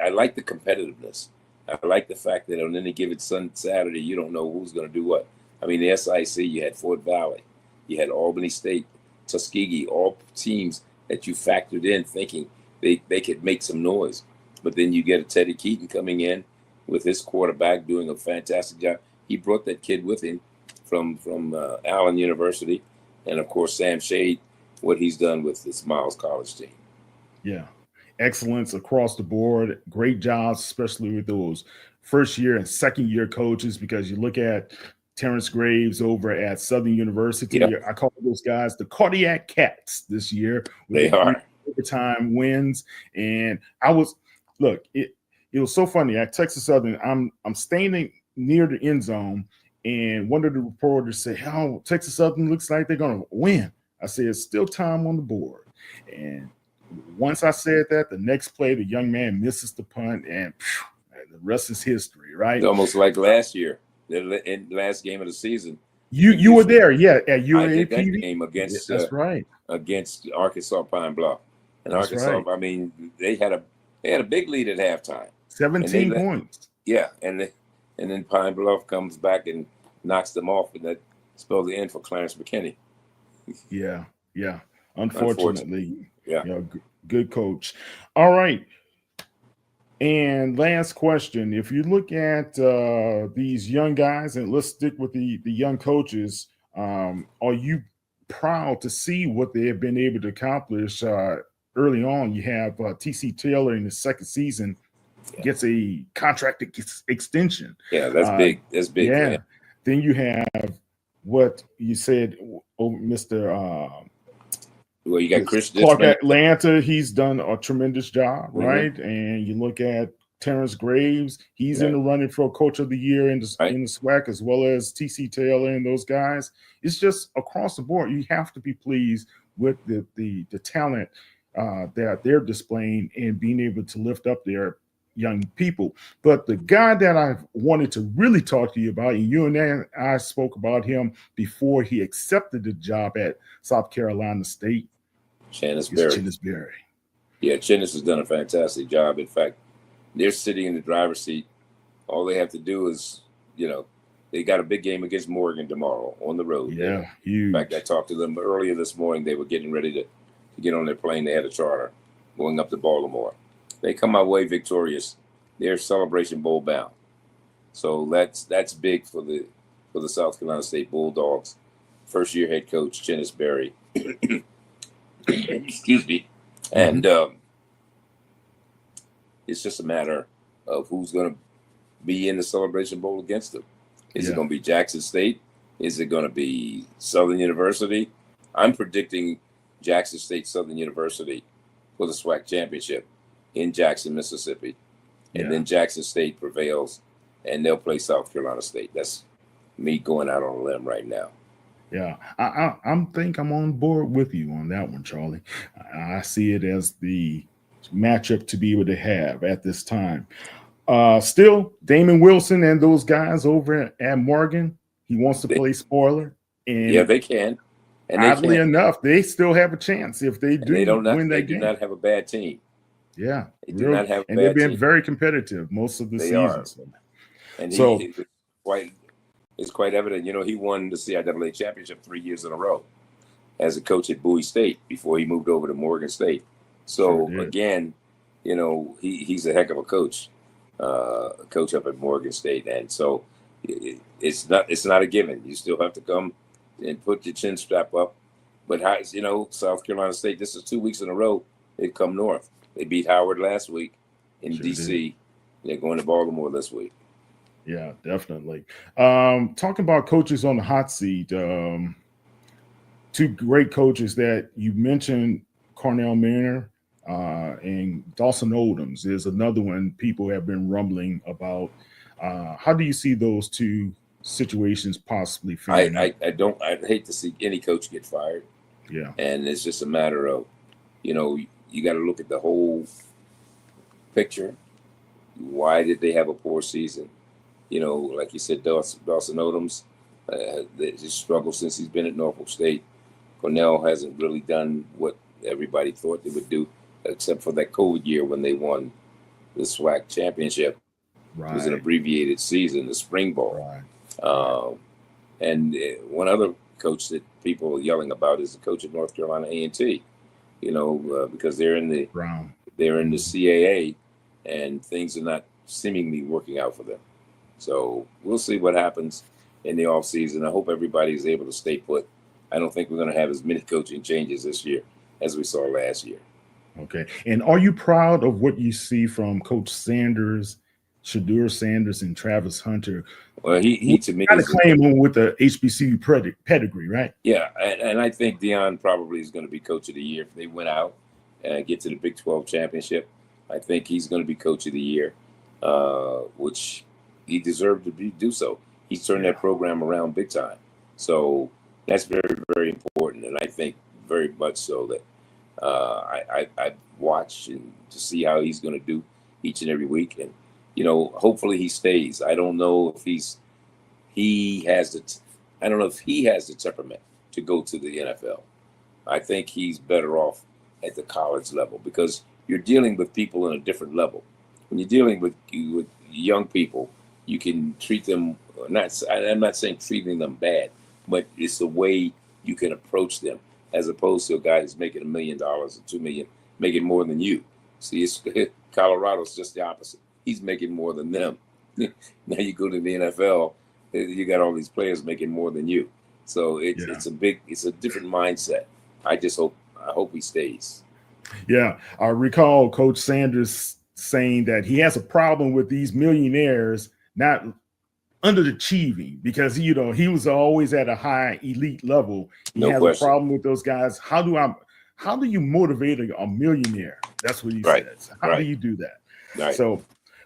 I like the competitiveness. I like the fact that on any given Saturday, you don't know who's going to do what. I mean, the SIC, you had Fort Valley, you had Albany State, Tuskegee, all teams that you factored in thinking they could make some noise. But then you get a Teddy Keaton coming in with his quarterback doing a fantastic job. He brought that kid with him from Allen University. And, of course, Sam Shade, what he's done with this Miles College team. Yeah. Excellence across the board. Great jobs, especially with those first year and second year coaches, because you look at Terrence Graves over at Southern University. Yep. I call those guys the cardiac cats this year. They are. Overtime wins. And it was so funny. At Texas Southern, I'm standing near the end zone, and one of the reporters said, "Oh, Texas Southern looks like they're going to win." I said, "It's still time on the board." And once I said that, the next play, the young man misses the punt, and the rest is history, right? It's almost like last year, the last game of the season. You were there, yeah, at UAPB. That game against that's right, against Arkansas Pine Bluff, and that's Arkansas. Right. I mean, they had a big lead at halftime, 17 points. Yeah, and then Pine Bluff comes back and knocks them off, and that spelled the end for Clarence McKinney. Yeah. Unfortunately. Yeah. Good coach. All right. And last question. If you look at these young guys, and let's stick with the young coaches, are you proud to see what they have been able to accomplish early on? You have TC Taylor in his second season gets a contract extension. Yeah, that's big. That's big. Yeah. Then you have what you said, Mr. Well, you got Chris Clark Atlanta. He's done a tremendous job, right? And you look at Terrence Graves. He's in the running for Coach of the Year in the SWAC, as well as TC Taylor and those guys. It's just across the board. You have to be pleased with the talent that they're displaying and being able to lift up their young people. But the guy that I wanted to really talk to you about, and you and I spoke about him before he accepted the job at South Carolina State, Chinnis Berry. Yeah, Chinnis has done a fantastic job. In fact, they're sitting in the driver's seat. All they have to do is, they got a big game against Morgan tomorrow on the road. Yeah, huge. In fact, I talked to them earlier this morning. They were getting ready to get on their plane. They had a charter going up to Baltimore. They come our way victorious. They're Celebration Bowl bound. So that's big for the South Carolina State Bulldogs. First year head coach Chinnis Berry. Excuse me. And it's just a matter of who's going to be in the Celebration Bowl against them. Is it going to be Jackson State? Is it going to be Southern University? I'm predicting Jackson State, Southern University for the SWAC championship in Jackson, Mississippi. And then Jackson State prevails, and they'll play South Carolina State. That's me going out on a limb right now. Yeah, I think I'm on board with you on that one, Charlie. I see it as the matchup to be able to have at this time. Still, Damon Wilson and those guys over at Morgan, he wants to play spoiler. And yeah, they can. And oddly enough, they still have a chance if they do win that game. They do not have a bad team. Yeah, they do not have a bad and they've been team. very competitive most of the season. And so it's quite evident. He won the CIAA Championship 3 years in a row as a coach at Bowie State before he moved over to Morgan State. So again, he's a heck of a coach up at Morgan State, and so it's not a given. You still have to come and put your chin strap up. But South Carolina State, this is 2 weeks in a row they come north. They beat Howard last week in DC. They're going to Baltimore this week. Yeah, definitely. Talking about coaches on the hot seat, two great coaches that you mentioned, Cornell Manor and Dawson Oldhams is another one people have been rumbling about. How do you see those two situations possibly faring out? I'd hate to see any coach get fired. Yeah. And it's just a matter of, you got to look at the whole picture. Why did they have a poor season? Like you said, Dawson Oldhams, his struggle since he's been at Norfolk State. Cornell hasn't really done what everybody thought they would do, except for that COVID year when they won the SWAC championship. It was an Right. abbreviated season, the Spring Bowl. Right. And one other coach that people are yelling about is the coach at North Carolina A&T. Because they're in the Brown. CAA, and things are not seemingly working out for them. So we'll see what happens in the offseason. I hope everybody is able to stay put. I don't think we're going to have as many coaching changes this year as we saw last year. Okay. And are you proud of what you see from Coach Sanders, Shadur Sanders, and Travis Hunter? Well, he to me kind of is claim him with the HBCU pedigree, right? Yeah, and I think Deion probably is going to be coach of the year if they went out and get to the Big 12 championship. I think he's going to be coach of the year, which he deserved to do so. He's turned that program around big time. So that's very, very important, and I think very much so that I watch and to see how he's going to do each and every week, and hopefully he stays. I don't know if he has the temperament to go to the NFL. I think he's better off at the college level because you're dealing with people on a different level. When you're dealing with young people, you can treat them I'm not saying treating them bad, but it's the way you can approach them as opposed to a guy who's making $1 million or $2 million, making more than you. See, Colorado's just the opposite. He's making more than them. Now you go to the NFL, you got all these players making more than you. So it's a different mindset. I hope he stays. Yeah. I recall Coach Sanders saying that he has a problem with these millionaires not underachieving because he was always at a high elite level. He has a problem with those guys. How do you motivate a millionaire? That's what he says. How do you do that? Right. So,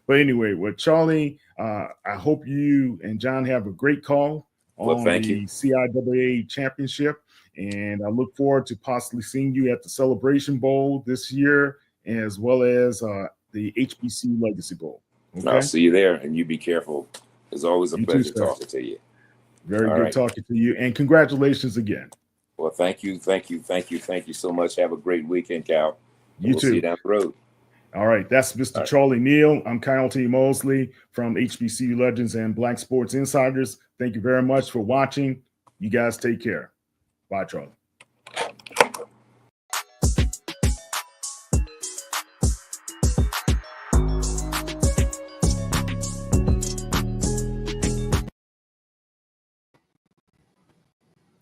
but anyway, with Charlie, I hope you and John have a great call on the CIAA Championship, and I look forward to possibly seeing you at the Celebration Bowl this year, as well as the HBCU Legacy Bowl. Okay? I'll see you there, and you be careful. It's always a pleasure talking to you. Very good talking to you, and congratulations again. Well, thank you so much. Have a great weekend, Cal. You too. See you down the road. All right, that's Mr. Charlie Neal. I'm Kyle T. Mosley from HBCU Legends and Black Sports Insiders. Thank you very much for watching. You guys take care. Bye, Charlie.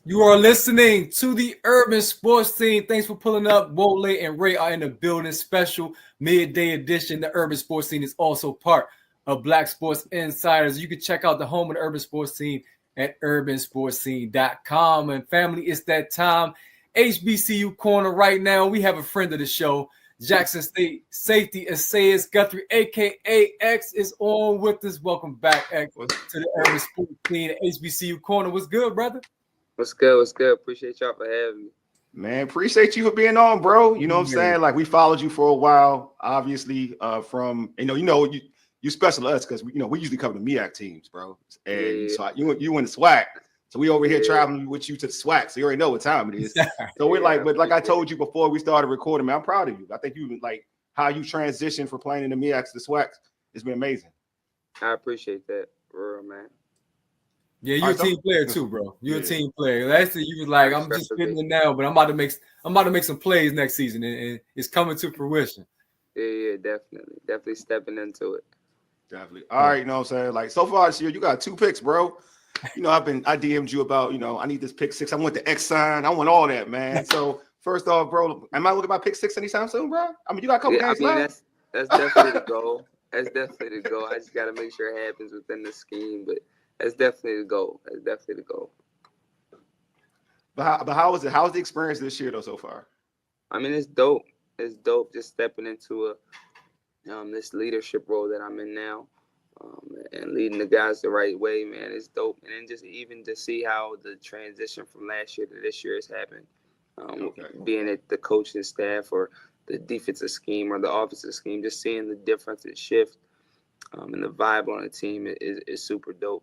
You are listening to the Urban Sports Team. Thanks for pulling up. Wole and Ray are in the building. Special midday edition. The Urban Sports Team is also part of Black Sports Insiders. You can check out the home of the Urban Sports Team at urbansportsteam.com. And family, it's that time. HBCU Corner right now. We have a friend of the show, Jackson State safety Isaiah Guthrie, a.k.a. X, is on with us. Welcome back, X, to the Urban Sports Team at HBCU Corner. What's good, brother? What's good? What's good? Appreciate y'all for having me. Man, appreciate you for being on, bro. You know what I'm saying? Like, we followed you for a while, obviously, from, you special to us because, we usually cover the MEAC teams, bro. And so you in the SWAC. So we over here traveling with you to the SWAC. So you already know what time it is. So we're but like I told you before we started recording, man, I'm proud of you. I think you, like, how you transitioned from playing in the MEAC to the SWAC has been amazing. I appreciate that, for real, man. Yeah, you're a team player too, bro. You're a team player. Last year you was like, I'm just fitting in now, but I'm about to make some plays next season, and it's coming to fruition. Yeah, definitely stepping into it. Definitely. All right, you know what I'm saying? Like, so far this year, you got 2 picks, bro. I DM'd you about, I need this pick 6. I want the X sign. I want all that, man. So first off, bro, am I looking at pick 6 anytime soon, bro? I mean, you got a couple games left. That's definitely the goal. That's definitely the goal. I just got to make sure it happens within the scheme, but that's definitely the goal. But how is it? How's the experience this year though so far? I mean, it's dope. It's dope just stepping into this leadership role that I'm in now, and leading the guys the right way, man. It's dope. And then just even to see how the transition from last year to this year has happened, being at the coaching staff or the defensive scheme or the offensive scheme, just seeing the difference and shift, and the vibe on the team is super dope.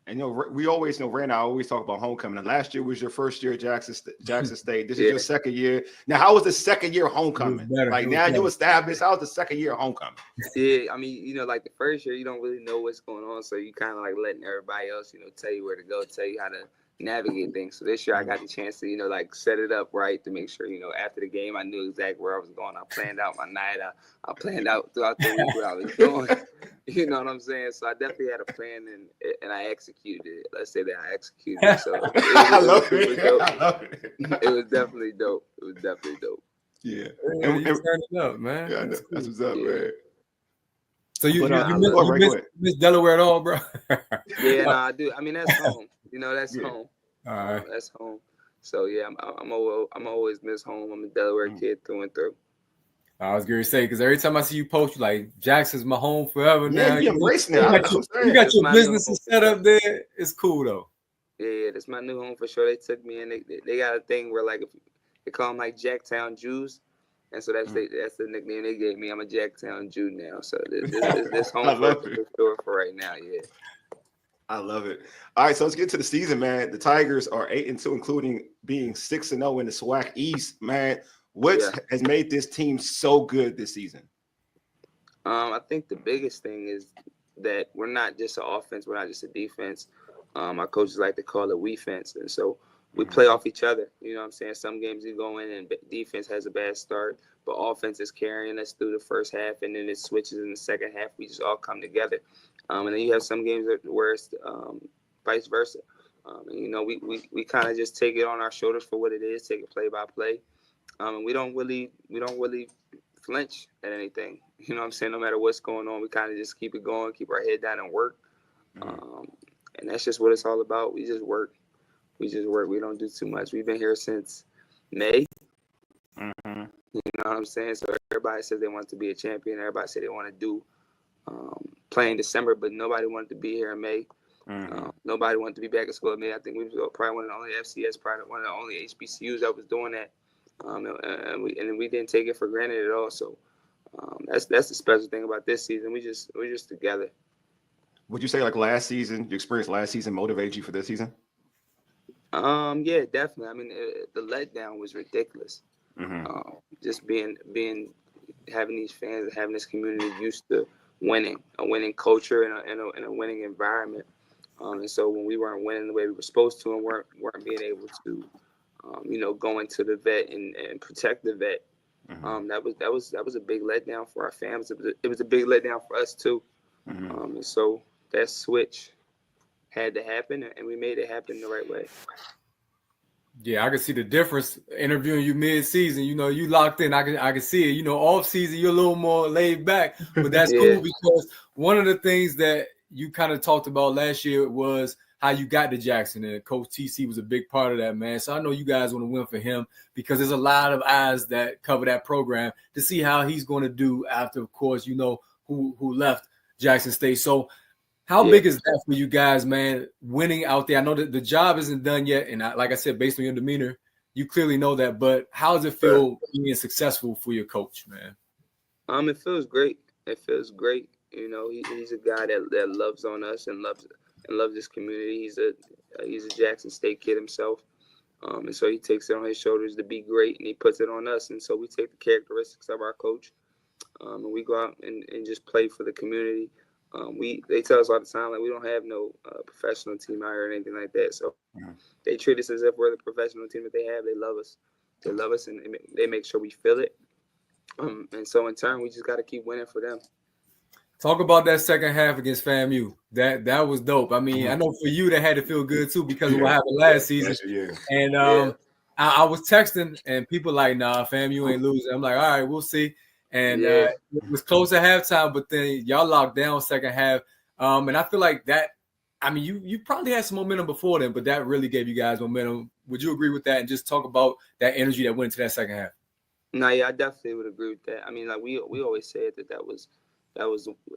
And we always Rand, I always talk about homecoming. And last year was your first year at Jackson State. This is your second year. Now, how was the second year homecoming? Like now you established. How was the second year homecoming? Yeah, I mean, like the first year, you don't really know what's going on, so you kind of like letting everybody else, tell you where to go, tell you how to navigate things. So this year, I got the chance to, like set it up right to make sure, after the game, I knew exactly where I was going. I planned out my night. I planned out throughout the week what I was doing. You know what I'm saying? So I definitely had a plan, and I executed it. Let's say that I executed it. So I love it. It was definitely dope. It was definitely dope. Yeah, and you turned it up, man. Yeah, that's what's up, man. So you miss Delaware at all, bro? Yeah, no, I do. I mean, that's home. That's home. All right, that's home. So yeah, I'm always miss home. I'm a Delaware kid through and through. I was going to say, because every time I see you post, you're like, Jackson's my home forever now. Yeah, you embracing it. You got your businesses set up there. It's cool, though. Yeah, that's my new home for sure. They took me in. They got a thing where, like, they call them, like, Jacktown Jews. And so that's the nickname they gave me. I'm a Jacktown Jew now. So this home for sure for right now, yeah. I love it. All right, so let's get to the season, man. The Tigers are 8-2, including being 6-0 in the SWAC East, man. What has made this team so good this season? I think the biggest thing is that we're not just an offense. We're not just a defense. Our coaches like to call it we-fence. And so we play off each other. You know what I'm saying? Some games you go in and defense has a bad start, but offense is carrying us through the first half, and then it switches in the second half. We just all come together. And then you have some games where it's vice versa. And, we kind of just take it on our shoulders for what it is, take it play by play. And we don't really flinch at anything. You know what I'm saying? No matter what's going on, we kind of just keep it going, keep our head down and work. And that's just what it's all about. We just work. We don't do too much. We've been here since May. You know what I'm saying? So everybody says they want to be a champion. Everybody said they want to do play in December, but nobody wanted to be here in May. Nobody wanted to be back at school in May. I think we were probably one of the only FCS, probably one of the only HBCUs that was doing that. And we didn't take it for granted at all. So that's the special thing about this season. We're just together. Would you say like last season, your experience last season motivated you for this season? Yeah, definitely. I mean, the letdown was ridiculous. Just having these fans, having this community used to winning, a winning culture and a winning environment. And so when we weren't winning the way we were supposed to and weren't being able to, go into the vet and protect the vet, that was a big letdown for our families. It was a big letdown for us too. And so that switch had to happen, and we made it happen the right way. Yeah, I can see the difference interviewing you mid-season. You locked in. I can see it. Off-season, you're a little more laid back, but that's cool because one of the things that you kind of talked about last year was how you got to Jackson, and Coach TC was a big part of that, man. So I know you guys want to win for him because there's a lot of eyes that cover that program to see how he's going to do after, of course, who left Jackson State. So how big is that for you guys, man, winning out there? I know that the job isn't done yet, and like I said, based on your demeanor, you clearly know that. But how does it feel being successful for your coach, man? It feels great. It feels great. He's a guy that loves on us and loves this community. He's a Jackson State kid himself, and so he takes it on his shoulders to be great, and he puts it on us. And so we take the characteristics of our coach, and we go out and just play for the community. They tell us all the time, like, we don't have no professional team out here or anything like that. So they treat us as if we're the professional team that they have. They love us. They love us, and they make sure we feel it. And so in turn, we just got to keep winning for them. Talk about that second half against FAMU. That was dope. I mean, I know for you that had to feel good too because of what happened last season. And I was texting, and people like, nah, FAMU ain't losing. I'm like, all right, we'll see. And it was close at halftime, but then y'all locked down second half. And I feel like that, I mean, you probably had some momentum before then, but that really gave you guys momentum. Would you agree with that? And just talk about that energy that went into that second half. No, yeah, I definitely would agree with that. I mean, like we always said that was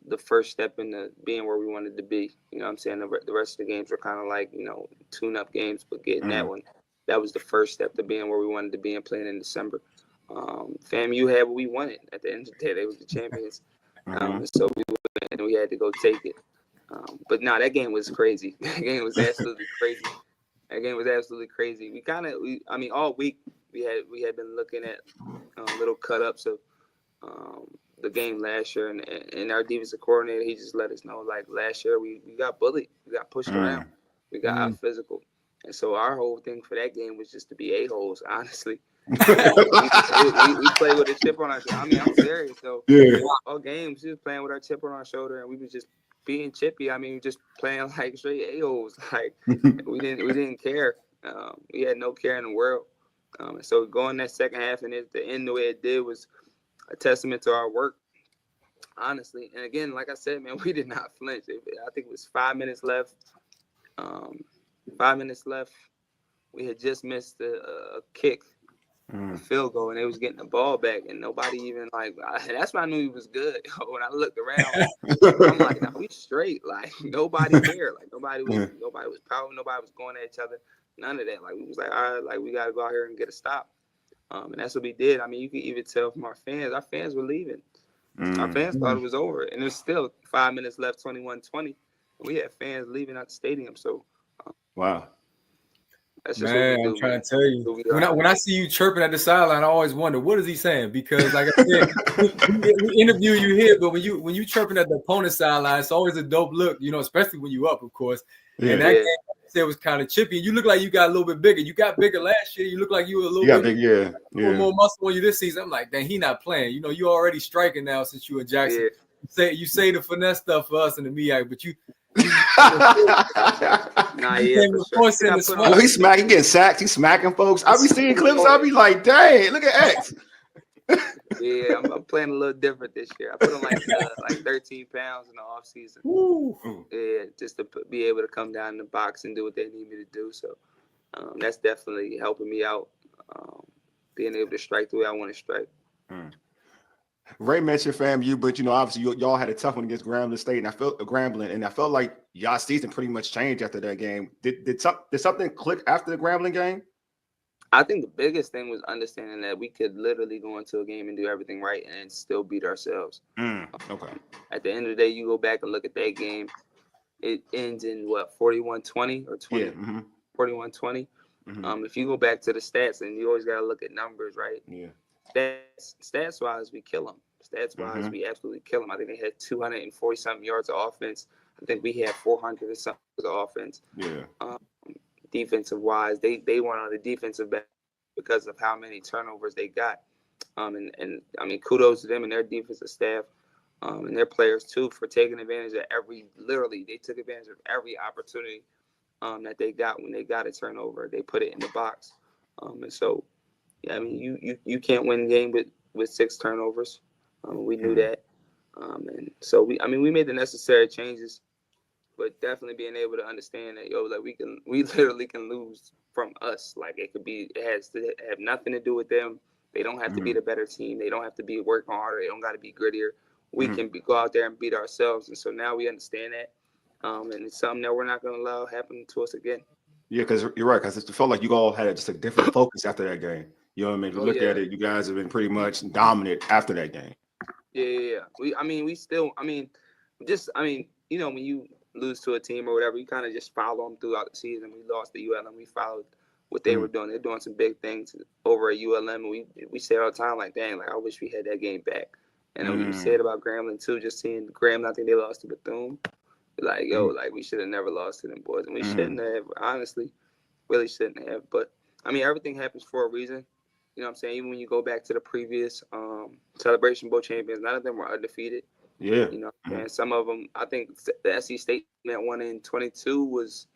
the first step into being where we wanted to be. You know what I'm saying? The rest of the games were kind of like, tune-up games, but getting that one, that was the first step to being where we wanted to be and playing in December. FAMU had what we wanted. At the end of the day, they were the champions. So we had to go take it. But no, that game was crazy. That game was absolutely crazy. I mean, all week we had been looking at little cut-ups of the game last year, and our defensive coordinator, he just let us know, like, last year we got bullied, we got pushed around, we got out physical, and so our whole thing for that game was just to be a-holes, honestly. we played with a chip on our shoulder. I mean, I'm serious. So all games, we was playing with our chip on our shoulder, and we was just being chippy. I mean, just playing like straight a-holes. Like we didn't care. We had no care in the world. And so going that second half and the end the way it did was a testament to our work, honestly. And again, like I said, man, we did not flinch. I think it was 5 minutes left. 5 minutes left. We had just missed a kick, a field goal, and they was getting the ball back, and nobody even that's when I knew he was good. When I looked around, I'm like, no, we straight. Like nobody cared. Like nobody was pouting. Nobody was going at each other. None of that. Like we was like, all right, like we got to go out here and get a stop. And that's what we did. I mean, you could even tell from our fans. Our fans were leaving. Our fans thought it was over. And there's still 5 minutes left, 21-20. We had fans leaving out the stadium. So, wow. That's just man, what we do, I'm trying to tell you. When I see you chirping at the sideline, I always wonder, what is he saying? Because, like I said, we interview you here, but when you chirping at the opponent's sideline, it's always a dope look, especially when you up, of course. Yeah. And that game, it was kind of chippy. You look like you got a little bit bigger. You got bigger last year. You look like you were a little more muscle on you this season. I'm like, dang, he not playing. You already striking now since you in Jackson. Yeah. You say the finesse stuff for us in the MEAC, but you he's smacking, getting sacked. He's smacking folks. I be seeing clips. I be like, dang, look at X. Yeah, I'm playing a little different this year. I put on like 13 pounds in the off season. Yeah, just to be able to come down in the box and do what they need me to do. So that's definitely helping me out. Being able to strike the way I want to strike. Ray mentioned FAMU, but obviously y'all had a tough one against Grambling State, and I felt like y'all season pretty much changed after that game. Did something click after the Grambling game? I think the biggest thing was understanding that we could literally go into a game and do everything right and still beat ourselves. Okay. At the end of the day, you go back and look at that game. It ends in what, 41-20 or 20? Yeah. 41-20. If you go back to the stats, and you always got to look at numbers, right? Yeah. Stats wise, we kill them. Stats wise, we absolutely kill them. I think they had 240 something yards of offense. I think we had 400 or something of offense. Yeah. Defensive wise, they weren't on the defensive back because of how many turnovers they got. And I mean, kudos to them and their defensive staff and their players too for taking advantage of they took advantage of every opportunity that they got when they got a turnover. They put it in the box. And so, yeah, I mean, you can't win a game with 6 turnovers. We knew that. And so we made the necessary changes. But definitely being able to understand that, we literally can lose from us. Like it has to have nothing to do with them. They don't have to be the better team. They don't have to be working harder. They don't got to be grittier. We can go out there and beat ourselves. And so now we understand that. And it's something that we're not going to allow happen to us again. Yeah, because you're right. Because it felt like you all had just a different focus after that game. You know what I mean? If you look at it, you guys have been pretty much dominant after that game. Yeah. When you lose to a team or whatever, you kind of just follow them throughout the season. We lost to ULM. We followed what they were doing. They're doing some big things over at ULM. And we say all the time, like, dang, like I wish we had that game back. And we said about Grambling too, just seeing Grambling, I think they lost to Bethune. Like, like we should have never lost to them boys. And we shouldn't have, honestly, really shouldn't have. But I mean, everything happens for a reason. You know what I'm saying? Even when you go back to the previous Celebration Bowl champions, none of them were undefeated. Yeah. You know, and some of them, I think the SC State that won in 22 was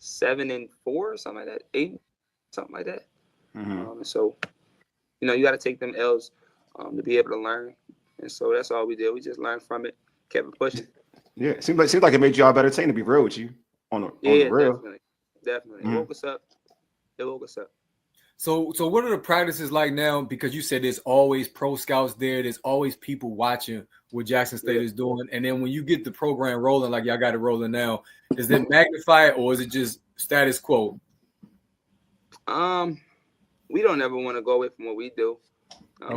7-4 or something like that, 8, something like that. So, you got to take them L's to be able to learn. And so that's all we did. We just learned from it, kept it pushing. Yeah, it seems like it made y'all a better team, to be real with you. On the real. Definitely. It woke us up. So what are the practices like now? Because you said there's always pro scouts there. There's always people watching what Jackson State is doing. And then when you get the program rolling, like y'all got it rolling now, does it magnify it or is it just status quo? We don't ever want to go away from what we do.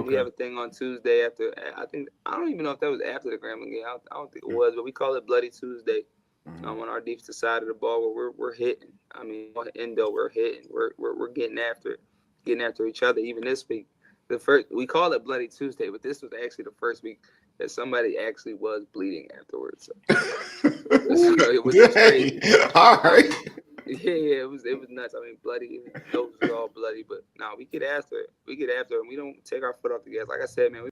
We have a thing on Tuesday after. I don't even know if that was after the Grambling game. I don't think it was, but we call it Bloody Tuesday. On our defensive side of the ball, where we're hitting. I mean, on the endo, we're hitting. We're getting after each other. Even this week, we call it Bloody Tuesday, but this was actually the first week that somebody actually was bleeding afterwards. So it was crazy. All right. Yeah, it was nuts. I mean, bloody. Nose was all bloody, but no, we get after it. We don't take our foot off the gas. Like I said, man.